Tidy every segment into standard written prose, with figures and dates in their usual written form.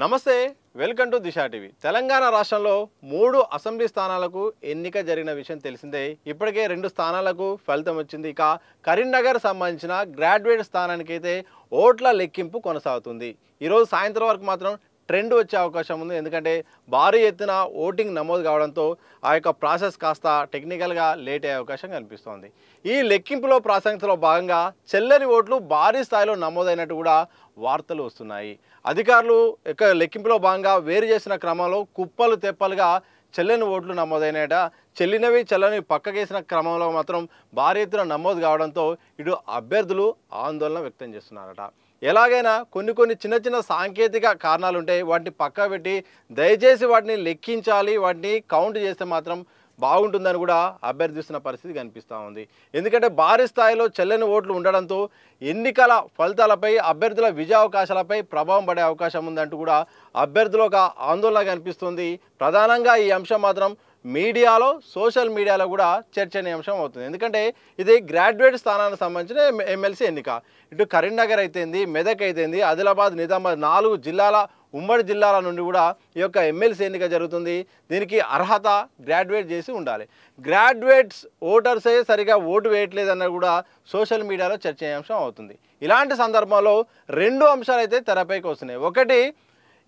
నమస్తే welcome to Disha TV Telangana రాష్ట్రంలో 3 assembly స్థానాలకు ఎన్నిక జరిగిన విషయం తెలిసిందే. ఇప్పటికే 2 స్థానాలకు ఫలితం వచ్చింది. ఇక కరీంనగర్ సంబంధించిన గ్రాడ్యుయేట్ స్థానానికి అయితే ఓట్ల లెక్కింపు కొనసాగుతుంది. ఈరోజు సాయంత్రం వరకు మాత్రం ట్రెండ్ వచ్చే అవకాశం ఉంది. ఎందుకంటే భారీ ఎత్తున ఓటింగ్ నమోదు కావడంతో ఆ యొక్క ప్రాసెస్ కాస్త టెక్నికల్గా లేట్ అయ్యే అవకాశం కనిపిస్తోంది. ఈ లెక్కింపులో ప్రాసెస్లో భాగంగా చెల్లని ఓట్లు భారీ స్థాయిలో నమోదైనట్టు కూడా వార్తలు వస్తున్నాయి. అధికారులు లెక్కింపులో భాగంగా వేరు చేసిన క్రమంలో కుప్పలు తెప్పలుగా చెల్లని ఓట్లు నమోదైనట. చెల్లినవి చెల్లని పక్కకేసిన క్రమంలో మాత్రం భారీ ఎత్తున నమోదు కావడంతో ఇటు అభ్యర్థులు ఆందోళన వ్యక్తం చేస్తున్నారట. ఎలాగైనా కొన్ని చిన్న సాంకేతిక కారణాలు ఉంటాయి, వాటిని పక్క పెట్టి దయచేసి వాటిని లెక్కించాలి, వాటిని కౌంట్ చేస్తే మాత్రం బాగుంటుందని కూడా అభ్యర్థిస్తున్న పరిస్థితి కనిపిస్తూ ఉంది. ఎందుకంటే భారీ స్థాయిలో చెల్లని ఓట్లు ఉండడంతో ఎన్నికల ఫలితాలపై అభ్యర్థుల విజయావకాశాలపై ప్రభావం పడే అవకాశం ఉందంటూ కూడా అభ్యర్థులు ఒక ఆందోళన కనిపిస్తుంది. ప్రధానంగా ఈ అంశం మాత్రం మీడియాలో సోషల్ మీడియాలో కూడా చర్చనీయాంశం అవుతుంది. ఎందుకంటే ఇది గ్రాడ్యుయేట్ స్థానానికి సంబంధించిన ఎమ్మెల్సీ ఎన్నిక. ఇటు కరీంనగర్ అయితేంది, మెదక్ అయితేంది, ఆదిలాబాద్, నిజామాబాద్ 4 జిల్లాల ఉమ్మడి జిల్లాల నుండి కూడా ఈ యొక్క ఎమ్మెల్సీ ఎన్నిక జరుగుతుంది. దీనికి అర్హత గ్రాడ్యుయేట్ చేసి ఉండాలి. గ్రాడ్యుయేట్స్ ఓటర్సే సరిగా ఓటు వేయట్లేదన్న కూడా సోషల్ మీడియాలో చర్చనీయాంశం అవుతుంది. ఇలాంటి సందర్భంలో 2 అంశాలు అయితే తెరపైకి వస్తున్నాయి. ఒకటి,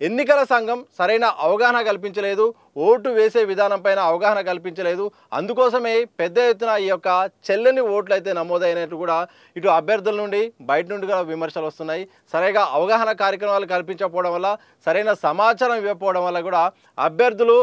ఎన్నికల సంఘం సరైన అవగాహన కల్పించలేదు, ఓటు వేసే విధానం పైన అవగాహన కల్పించలేదు. అందుకోసమే పెద్ద ఎత్తున ఈ యొక్క చెల్లని ఓట్లు అయితే నమోదైనట్టు కూడా ఇటు అభ్యర్థుల నుండి బయట నుండి కూడా విమర్శలు వస్తున్నాయి. సరిగా అవగాహన కార్యక్రమాలు కల్పించకపోవడం వల్ల, సరైన సమాచారం ఇవ్వకపోవడం వల్ల కూడా అభ్యర్థులు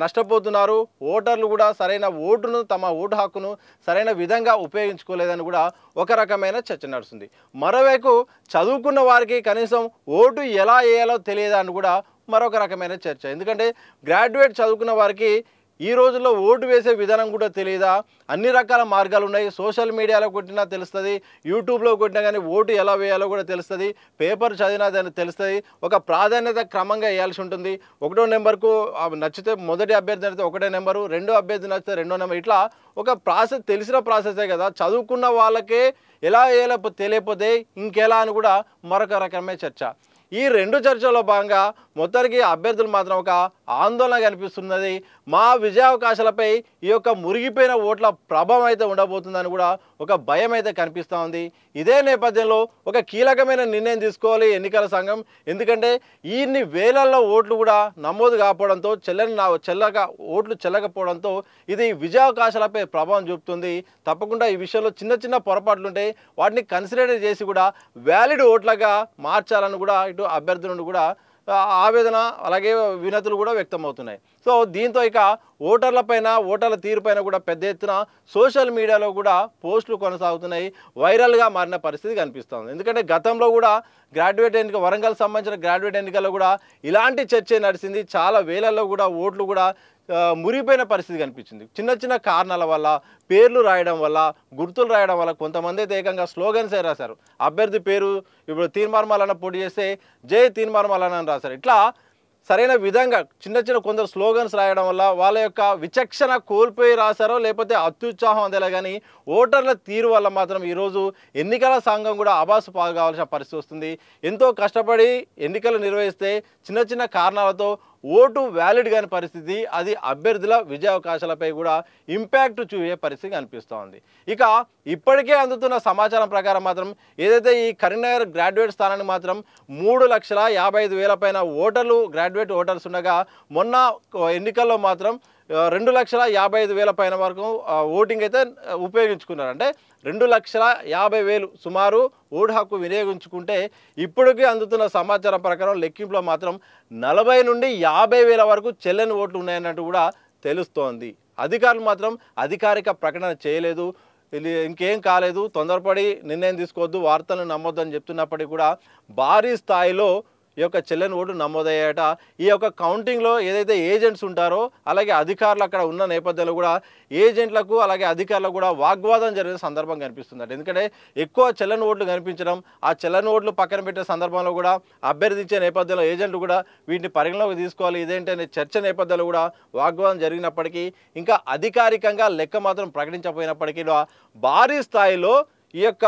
నష్టపోతున్నారు. ఓటర్లు కూడా సరైన ఓటును, తమ ఓటు హక్కును సరైన విధంగా ఉపయోగించుకోలేదని కూడా ఒక రకమైన చర్చ నడుస్తుంది. మరోవైపు చదువుకున్న వారికి కనీసం ఓటు ఎలా వేయాలో తెలియదని కూడా మరొక రకమైన చర్చ. ఎందుకంటే గ్రాడ్యుయేట్ చదువుకున్న వారికి ఈ రోజుల్లో ఓటు వేసే విధానం కూడా తెలియదా? అన్ని రకాల మార్గాలు ఉన్నాయి. సోషల్ మీడియాలో కొట్టినా తెలుస్తుంది, యూట్యూబ్లో కొట్టినా కానీ ఓటు ఎలా వేయాలో కూడా తెలుస్తుంది, పేపర్ చదివినా దాన్ని తెలుస్తుంది. ఒక ప్రాధాన్యత క్రమంగా వేయాల్సి ఉంటుంది. 1వ నెంబర్కు నచ్చితే మొదటి అభ్యర్థి నచ్చితే 1వ నెంబరు, 2వ అభ్యర్థి నచ్చితే 2వ నెంబర్, ఇట్లా ఒక ప్రాసెస్ తెలిసిన ప్రాసెసే కదా. చదువుకున్న వాళ్ళకే ఎలా వేయాలో తెలియకపోతే ఇంకెలా అని కూడా మరొక రకమైన చర్చ. ఈ 2 చర్చల్లో భాగంగా మొత్తానికి అభ్యర్థులు మాత్రం ఒక ఆందోళన కనిపిస్తున్నది. మా విజయావకాశాలపై ఈ యొక్క మురిగిపోయిన ఓట్ల ప్రభావం అయితే ఉండబోతుందని కూడా ఒక భయం అయితే కనిపిస్తూ ఉంది. ఇదే నేపథ్యంలో ఒక కీలకమైన నిర్ణయం తీసుకోవాలి ఎన్నికల సంఘం. ఎందుకంటే ఇన్ని వేలల్లో ఓట్లు కూడా నమోదు కాకపోవడంతో, ఓట్లు చెల్లకపోవడంతో ఇది విజయావకాశాలపై ప్రభావం చూపుతుంది. తప్పకుండా ఈ విషయంలో చిన్న పొరపాట్లు ఉంటాయి, వాటిని కన్సిడర్ చేసి కూడా వ్యాలిడ్ ఓట్లుగా మార్చాలని కూడా ఇటు అభ్యర్థుల నుండి కూడా ఆవేదన అలాగే వినతులు కూడా వ్యక్తమవుతున్నాయి. సో దీంతో ఇక ఓటర్ల తీరుపైన కూడా పెద్ద ఎత్తున సోషల్ మీడియాలో కూడా పోస్టులు కొనసాగుతున్నాయి, వైరల్గా మారిన పరిస్థితి కనిపిస్తుంది. ఎందుకంటే గతంలో కూడా గ్రాడ్యుయేట్ ఎన్నిక, వరంగల్ సంబంధించిన గ్రాడ్యుయేట్ ఎన్నికల్లో కూడా ఇలాంటి చర్చే నడిచింది. చాలా వేలల్లో కూడా ఓట్లు కూడా మురిగిపోయిన పరిస్థితి కనిపించింది. చిన్న కారణాల వల్ల, పేర్లు రాయడం వల్ల, గుర్తులు రాయడం వల్ల, కొంతమంది అయితే ఏకంగా స్లోగన్సే రాశారు. అభ్యర్థి పేరు ఇప్పుడు తీన్మార్ మల్లన్న పోటీ చేస్తే జై తీన్మార్ మల్లన్న అని రాశారు. ఇట్లా సరైన విధంగా కొందరు స్లోగన్స్ రాయడం వల్ల వాళ్ళ యొక్క విచక్షణ కోల్పోయి రాశారో లేకపోతే అత్యుత్సాహం అందేలా కానీ ఓటర్ల తీరు వల్ల మాత్రం ఈరోజు ఎన్నికల సంఘం కూడా ఆభాసు పాలు కావాల్సిన పరిస్థితి వస్తుంది. ఎంతో కష్టపడి ఎన్నికలు నిర్వహిస్తే చిన్న కారణాలతో ఓటు వ్యాలిడ్ కాని పరిస్థితి, అది అభ్యర్థుల విజయావకాశాలపై కూడా ఇంపాక్ట్ చూపే పరిస్థితి కనిపిస్తూ ఉంది. ఇక ఇప్పటికే అందుతున్న సమాచారం ప్రకారం మాత్రం ఏదైతే ఈ కరీంనగర్ గ్రాడ్యుయేట్ స్థానానికి మాత్రం 3,55,000 పైన గ్రాడ్యుయేట్ ఓటర్స్ ఉండగా, మొన్న ఎన్నికల్లో మాత్రం 2,55,000 పైన వరకు ఓటింగ్ అయితే ఉపయోగించుకున్నారు. అంటే 2,50,000 సుమారు ఓటు హక్కు వినియోగించుకుంటే ఇప్పటికీ అందుతున్న సమాచారం ప్రకారం లెక్కింపులో మాత్రం 40 నుండి 50,000 వరకు చెల్లని ఓట్లు ఉన్నాయన్నట్టు కూడా తెలుస్తోంది. అధికారులు మాత్రం అధికారిక ప్రకటన చేయలేదు, ఇంకేం కాలేదు, తొందరపడి నిర్ణయం తీసుకోవద్దు, వార్తలను నమ్మొద్దు అని చెప్తున్నప్పటికీ కూడా భారీ స్థాయిలో ఈ యొక్క చెల్లని ఓటు నమోదయ్యాట. ఈ యొక్క కౌంటింగ్లో ఏదైతే ఏజెంట్స్ ఉంటారో అలాగే అధికారులు అక్కడ ఉన్న నేపథ్యంలో కూడా ఏజెంట్లకు అలాగే అధికారులకు కూడా వాగ్వాదం జరిగే సందర్భం కనిపిస్తుందట. ఎందుకంటే ఎక్కువ చెల్లని ఓట్లు కనిపించడం, ఆ చెల్లని ఓట్లు పక్కన పెట్టే సందర్భంలో కూడా అభ్యర్థించే నేపథ్యంలో ఏజెంట్లు కూడా వీటిని పరిగణలోకి తీసుకోవాలి, ఇదేంటనే చర్చ నేపథ్యంలో కూడా వాగ్వాదం జరిగినప్పటికీ, ఇంకా అధికారికంగా లెక్క మాత్రం ప్రకటించకపోయినప్పటికీ భారీ స్థాయిలో ఈ యొక్క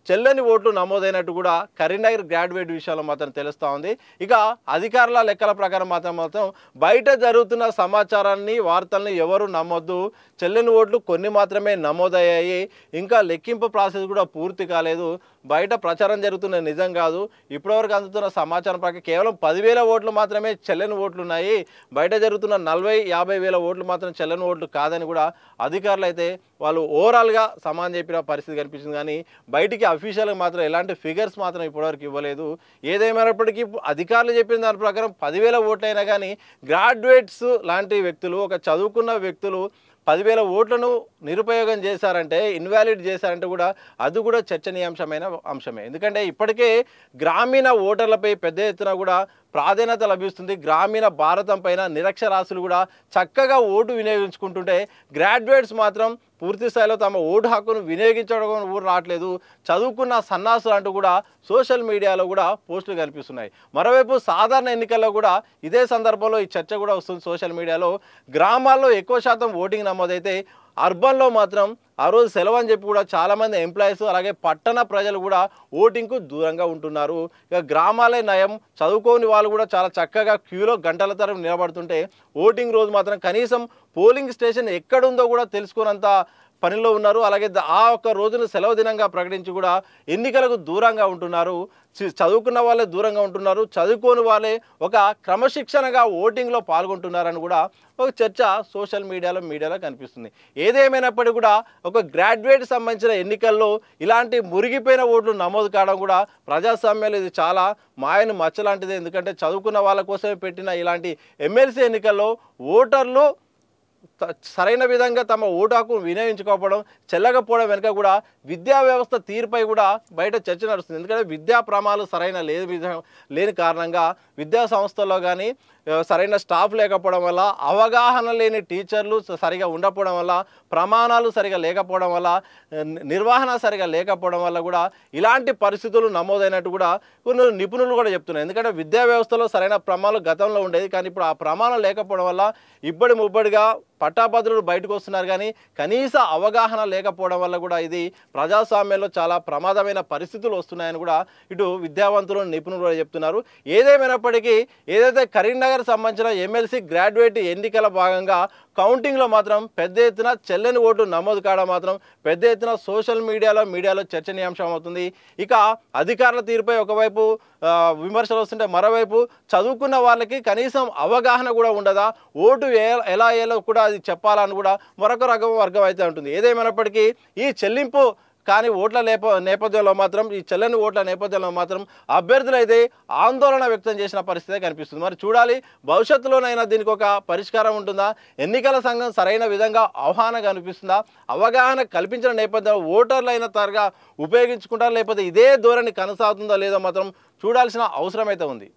చెల్లని ఓట్లు నమోదైనట్టు కూడా కరీంనగర్ గ్రాడ్యుయేట్ విషయంలో మాత్రం తెలుస్తూ ఉంది. ఇక అధికారుల లెక్కల ప్రకారం మాత్రం బయట జరుగుతున్న సమాచారాన్ని వార్తల్ని ఎవరు నమ్మొద్దు, చెల్లని ఓట్లు కొన్ని మాత్రమే నమోదయ్యాయి, ఇంకా లెక్కింపు ప్రాసెస్ కూడా పూర్తి కాలేదు, బయట ప్రచారం జరుగుతున్న నిజం కాదు, ఇప్పటివరకు అందుతున్న సమాచారం ప్రకారం కేవలం 10,000 ఓట్లు మాత్రమే చెల్లని ఓట్లు ఉన్నాయి, బయట జరుగుతున్న 40-50 వేల ఓట్లు మాత్రం చెల్లని ఓట్లు కాదని కూడా అధికారులు అయితే వాళ్ళు ఓవరాల్గా సమానం చెప్పిన పరిస్థితి కనిపిస్తుంది. కానీ బయటికి అఫీషియల్గా మాత్రం ఎలాంటి ఫిగర్స్ మాత్రం ఇప్పటివరకు ఇవ్వలేదు. ఏదేమైనప్పటికీ అధికారులు చెప్పిన దాని ప్రకారం 10,000 ఓట్లైనా కానీ గ్రాడ్యుయేట్స్ లాంటి వ్యక్తులు, ఒక చదువుకున్న వ్యక్తులు 10,000 ఓట్లను నిరుపయోగం చేశారంటే, ఇన్వాలిడ్ చేశారంటే కూడా అది కూడా చర్చనీయాంశమైన అంశమే. ఎందుకంటే ఇప్పటికే గ్రామీణ ఓటర్లపై పెద్ద ఎత్తున కూడా ప్రాధాన్యత లభిస్తుంది. గ్రామీణ భారతం పైన నిరక్షరాస్యులు కూడా చక్కగా ఓటు వినియోగించుకుంటుంటే గ్రాడ్యుయేట్స్ మాత్రం పూర్తి స్థాయిలో తమ ఓటు హక్కును వినియోగించడం కూడా రావట్లేదు. చదువుకున్న సన్నాసులు అంటూ కూడా సోషల్ మీడియాలో కూడా పోస్టులు కనిపిస్తున్నాయి. మరోవైపు సాధారణ ఎన్నికల్లో కూడా ఇదే సందర్భంలో ఈ చర్చ కూడా వస్తుంది సోషల్ మీడియాలో. గ్రామాల్లో ఎక్కువ శాతం ఓటింగ్ నమోదైతే అర్బన్లో మాత్రం ఆ రోజు సెలవు అని చెప్పి కూడా చాలామంది ఎంప్లాయీస్ అలాగే పట్టణ ప్రజలు కూడా ఓటింగ్కు దూరంగా ఉంటున్నారు. ఇక గ్రామాలే నయం, చదువుకోని వాళ్ళు కూడా చాలా చక్కగా క్యూలో గంటల తరబడి నిలబడుతుంటే ఓటింగ్ రోజు మాత్రం కనీసం పోలింగ్ స్టేషన్ ఎక్కడుందో కూడా తెలుసుకున్నంత పనిలో ఉన్నారు. అలాగే ఆ ఒక్క రోజును సెలవు దినంగా ప్రకటించి కూడా ఎన్నికలకు దూరంగా ఉంటున్నారు. చదువుకున్న వాళ్ళే దూరంగా ఉంటున్నారు, చదువుకోని వాళ్ళే ఒక క్రమశిక్షణగా ఓటింగ్లో పాల్గొంటున్నారని కూడా ఒక చర్చ సోషల్ మీడియాలో కనిపిస్తుంది. ఏదేమైనప్పటికీ కూడా ఒక గ్రాడ్యుయేట్ సంబంధించిన ఎన్నికల్లో ఇలాంటి మురిగిపోయిన ఓట్లు నమోదు కావడం కూడా ప్రజాస్వామ్యంలో ఇది చాలా మాయను మచ్చలాంటిది. ఎందుకంటే చదువుకున్న వాళ్ళ కోసమే పెట్టిన ఇలాంటి ఎమ్మెల్సీ ఎన్నికల్లో ఓటర్లు సరైన విధంగా తమ ఓటు హక్కును వినియోగించుకోవడం, చెల్లకపోవడం వెనుక కూడా విద్యా వ్యవస్థ తీరుపై కూడా బయట చర్చ నడుస్తుంది. ఎందుకంటే విద్యా ప్రమాణాలు సరైన లేని కారణంగా విద్యా సంస్థల్లో కానీ సరైన స్టాఫ్ లేకపోవడం వల్ల, అవగాహన లేని టీచర్లు సరిగా ఉండకపోవడం వల్ల, ప్రమాణాలు సరిగా లేకపోవడం వల్ల, నిర్వహణ సరిగా లేకపోవడం వల్ల కూడా ఇలాంటి పరిస్థితులు నమోదైనట్టు కూడా కొన్ని నిపుణులు కూడా చెప్తున్నారు. ఎందుకంటే విద్యా వ్యవస్థలో సరైన ప్రమాణాలు గతంలో ఉండేది, కానీ ఇప్పుడు ఆ ప్రమాణం లేకపోవడం వల్ల ఇబ్బడి ముబ్బడిగా పట్టాభద్రులు బయటకు వస్తున్నారు. కానీ కనీస అవగాహన లేకపోవడం వల్ల కూడా ఇది ప్రజాస్వామ్యంలో చాలా ప్రమాదమైన పరిస్థితులు వస్తున్నాయని కూడా ఇటు విద్యావంతులు నిపుణులు కూడా చెప్తున్నారు. ఏదేమైనప్పటికీ ఏదైతే కరీంనగర్ సంబంధించిన ఎమ్మెల్సీ గ్రాడ్యుయేట్ ఎన్నికల భాగంగా కౌంటింగ్లో మాత్రం పెద్ద ఎత్తున చెల్లని ఓటు నమోదు కావడం మాత్రం పెద్ద ఎత్తున సోషల్ మీడియాలో చర్చనీయాంశం అవుతుంది. ఇక అధికారుల తీరుపై ఒకవైపు విమర్శలు వస్తుంటే మరోవైపు చదువుకున్న వాళ్ళకి కనీసం అవగాహన కూడా ఉండదా, ఓటు ఎలా వేయాలో కూడా అది చెప్పాలని కూడా మరొక వర్గం అయితే ఉంటుంది. ఏదేమైనప్పటికీ ఈ చెల్లింపు కానీ ఓట్ల నేపథ్యంలో మాత్రం, ఈ చెల్లని ఓట్ల నేపథ్యంలో మాత్రం అభ్యర్థులు అయితే ఆందోళన వ్యక్తం చేసిన పరిస్థితి కనిపిస్తుంది. మరి చూడాలి భవిష్యత్తులోనైనా దీనికి ఒక పరిష్కారం ఉంటుందా, ఎన్నికల సంఘం సరైన విధంగా ఆహ్వాన కనిపిస్తుందా, అవగాహన కల్పించిన నేపథ్యంలో ఓటర్లు అయిన తరగా ఉపయోగించుకుంటారా, లేకపోతే ఇదే ధోరణి కొనసాగుతుందో లేదో మాత్రం చూడాల్సిన అవసరం అయితే ఉంది.